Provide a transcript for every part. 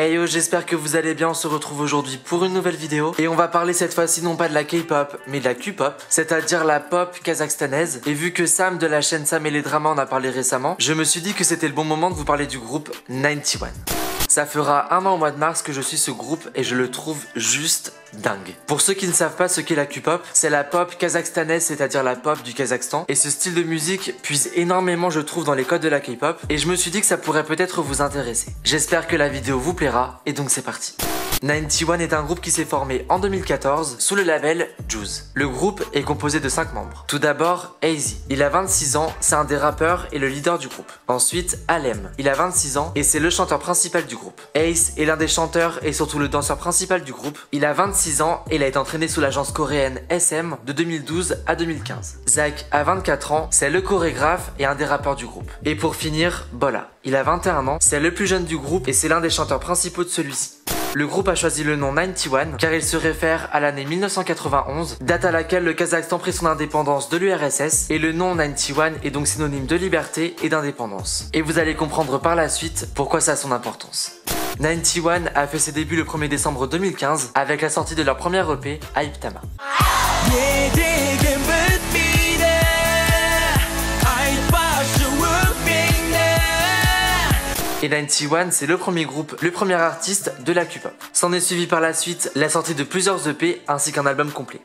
Hey yo, j'espère que vous allez bien, on se retrouve aujourd'hui pour une nouvelle vidéo et on va parler cette fois-ci non pas de la K-pop mais de la Q-pop, c'est-à-dire la pop kazakhstanaise. Et vu que Sam de la chaîne Sam et les dramas en a parlé récemment, je me suis dit que c'était le bon moment de vous parler du groupe 91. Ça fera un an au mois de mars que je suis ce groupe et je le trouve juste dingue. Pour ceux qui ne savent pas ce qu'est la Q-pop, c'est la pop kazakhstanaise, c'est-à-dire la pop du Kazakhstan. Et ce style de musique puise énormément, je trouve, dans les codes de la K-pop. Et je me suis dit que ça pourrait peut-être vous intéresser. J'espère que la vidéo vous plaira et donc c'est parti. 91 est un groupe qui s'est formé en 2014 sous le label Juice. Le groupe est composé de 5 membres. Tout d'abord, AZ. Il a 26 ans, c'est un des rappeurs et le leader du groupe. Ensuite, Alem. Il a 26 ans et c'est le chanteur principal du groupe. Ace est l'un des chanteurs et surtout le danseur principal du groupe. Il a 26 ans et il a été entraîné sous l'agence coréenne SM de 2012 à 2015. Zach a 24 ans, c'est le chorégraphe et un des rappeurs du groupe. Et pour finir, Bola. Il a 21 ans, c'est le plus jeune du groupe et c'est l'un des chanteurs principaux de celui-ci. Le groupe a choisi le nom 91 car il se réfère à l'année 1991, date à laquelle le Kazakhstan prit son indépendance de l'URSS, et le nom 91 est donc synonyme de liberté et d'indépendance. Et vous allez comprendre par la suite pourquoi ça a son importance. 91 a fait ses débuts le 1er décembre 2015 avec la sortie de leur première EP, Hype Tama. Et 91, c'est le premier groupe, le premier artiste de la Q-pop. S'en est suivi par la suite la sortie de plusieurs EP ainsi qu'un album complet.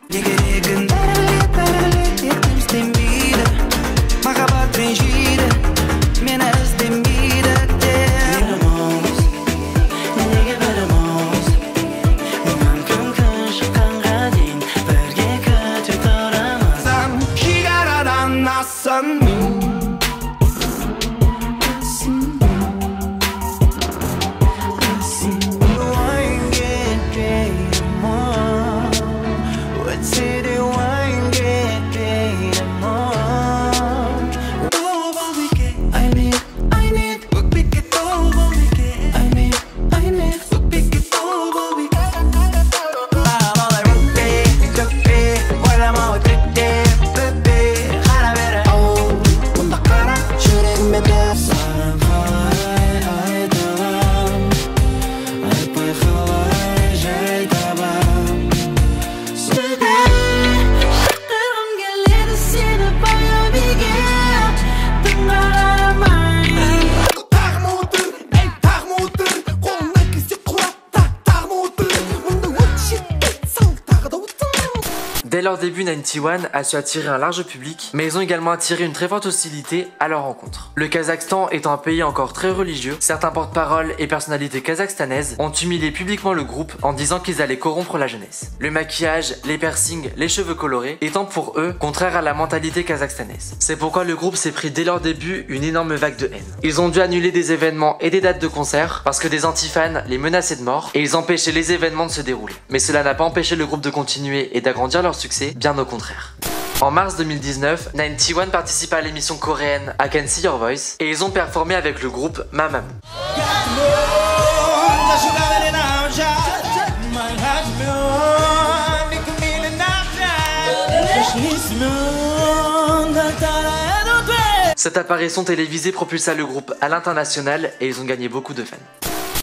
Dès leur début, 91 a su attirer un large public, mais ils ont également attiré une très forte hostilité à leur rencontre. Le Kazakhstan étant un pays encore très religieux, certains porte-parole et personnalités kazakhstanaises ont humilié publiquement le groupe en disant qu'ils allaient corrompre la jeunesse. Le maquillage, les piercings, les cheveux colorés étant pour eux contraires à la mentalité kazakhstanaise. C'est pourquoi le groupe s'est pris dès leur début une énorme vague de haine. Ils ont dû annuler des événements et des dates de concerts parce que des antifans les menaçaient de mort et ils empêchaient les événements de se dérouler. Mais cela n'a pas empêché le groupe de continuer et d'agrandir leur succès, bien au contraire. En mars 2019, 91 participe à l'émission coréenne I Can See Your Voice et ils ont performé avec le groupe Mamamoo. Cette apparition télévisée propulsa le groupe à l'international et ils ont gagné beaucoup de fans.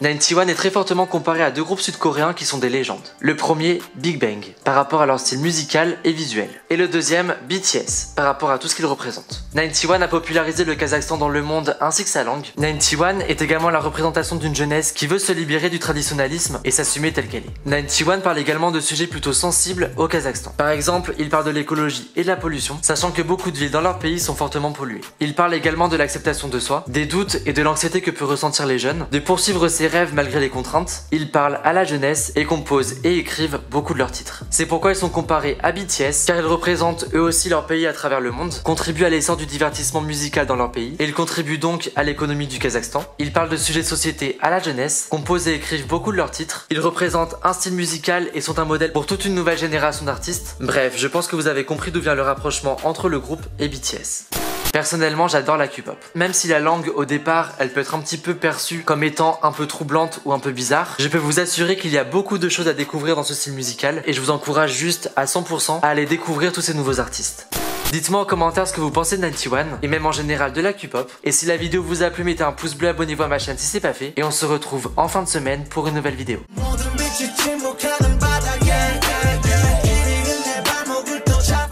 91 est très fortement comparé à deux groupes sud-coréens qui sont des légendes. Le premier, Big Bang, par rapport à leur style musical et visuel. Et le deuxième, BTS, par rapport à tout ce qu'ils représentent. 91 a popularisé le Kazakhstan dans le monde ainsi que sa langue. 91 est également la représentation d'une jeunesse qui veut se libérer du traditionnalisme et s'assumer telle qu'elle est. 91 parle également de sujets plutôt sensibles au Kazakhstan. Par exemple, il parle de l'écologie et de la pollution, sachant que beaucoup de villes dans leur pays sont fortement polluées. Il parle également de l'acceptation de soi, des doutes et de l'anxiété que peuvent ressentir les jeunes, de poursuivre ses rêves malgré les contraintes. Ils parlent à la jeunesse et composent et écrivent beaucoup de leurs titres. C'est pourquoi ils sont comparés à BTS car ils représentent eux aussi leur pays à travers le monde, contribuent à l'essor du divertissement musical dans leur pays et ils contribuent donc à l'économie du Kazakhstan. Ils parlent de sujets de société à la jeunesse, composent et écrivent beaucoup de leurs titres. Ils représentent un style musical et sont un modèle pour toute une nouvelle génération d'artistes. Bref, je pense que vous avez compris d'où vient le rapprochement entre le groupe et BTS. Personnellement, j'adore la Q-pop. Même si la langue, au départ, elle peut être un petit peu perçue comme étant un peu troublante ou un peu bizarre, je peux vous assurer qu'il y a beaucoup de choses à découvrir dans ce style musical et je vous encourage juste à 100% à aller découvrir tous ces nouveaux artistes. Dites-moi en commentaire ce que vous pensez de 91 et même en général de la K-pop. Et si la vidéo vous a plu, mettez un pouce bleu, abonnez-vous à ma chaîne si c'est pas fait. Et on se retrouve en fin de semaine pour une nouvelle vidéo.